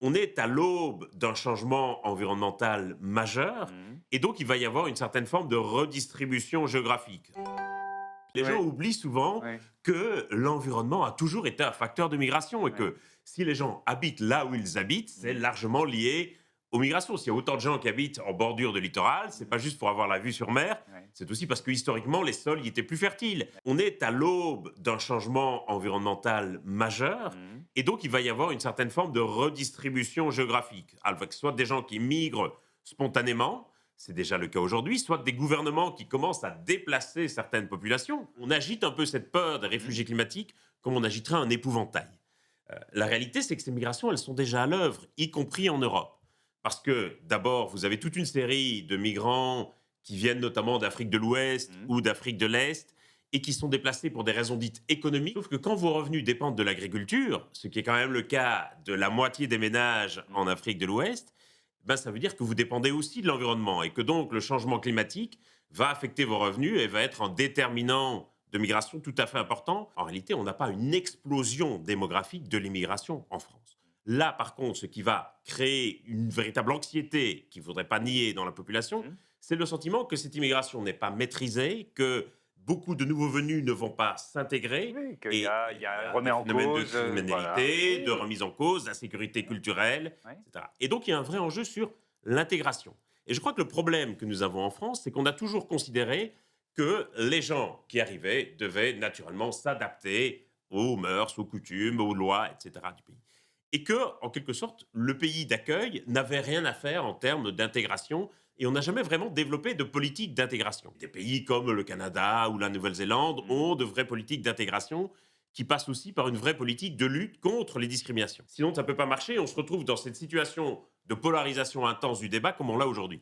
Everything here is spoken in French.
On est à l'aube d'un changement environnemental majeur Mmh. et donc il va y avoir une certaine forme de redistribution géographique. Les gens Ouais, oublient souvent ouais, que l'environnement a toujours été un facteur de migration et ouais. que si les gens habitent là où ils habitent, c'est Mmh. largement lié aux migrations. S'il y a autant de gens qui habitent en bordure de littoral, c'est Mmh. pas juste pour avoir la vue sur mer, Ouais. c'est aussi parce que historiquement les sols y étaient plus fertiles. On est à l'aube d'un changement environnemental majeur Mmh. et donc il va y avoir une certaine forme de redistribution géographique, avec soit des gens qui migrent spontanément, c'est déjà le cas aujourd'hui, soit des gouvernements qui commencent à déplacer certaines populations. On agite un peu cette peur des Mmh. réfugiés climatiques comme on agiterait un épouvantail. La réalité, c'est que ces migrations, elles sont déjà à l'œuvre, y compris en Europe. Parce que, d'abord, vous avez toute une série de migrants qui viennent notamment d'Afrique de l'Ouest Mmh. ou d'Afrique de l'Est et qui sont déplacés pour des raisons dites économiques. Sauf que quand vos revenus dépendent de l'agriculture, ce qui est quand même le cas de la moitié des ménages Mmh. en Afrique de l'Ouest, ben, ça veut dire que vous dépendez aussi de l'environnement et que donc le changement climatique va affecter vos revenus et va être un déterminant de migration tout à fait important. En réalité, on n'a pas une explosion démographique de l'immigration en France. Là, par contre, ce qui va créer une véritable anxiété qu'il ne faudrait pas nier dans la population, Mmh. c'est le sentiment que cette immigration n'est pas maîtrisée, que beaucoup de nouveaux venus ne vont pas s'intégrer Oui, qu'il y et a il y il y a a remet des en phénomènes de cause, voilà. criminalité, Oui, de oui. remise en cause, d'insécurité Mmh. culturelle, Ouais. etc. Et donc, il y a un vrai enjeu sur l'intégration. Et je crois que le problème que nous avons en France, c'est qu'on a toujours considéré que les gens qui arrivaient devaient naturellement s'adapter aux mœurs, aux coutumes, aux lois, etc. du pays. Et que, en quelque sorte, le pays d'accueil n'avait rien à faire en termes d'intégration et on n'a jamais vraiment développé de politique d'intégration. Des pays comme le Canada ou la Nouvelle-Zélande Mmh. ont de vraies politiques d'intégration qui passent aussi par une vraie politique de lutte contre les discriminations. Sinon, ça ne peut pas marcher. On se retrouve dans cette situation de polarisation intense du débat comme on l'a aujourd'hui.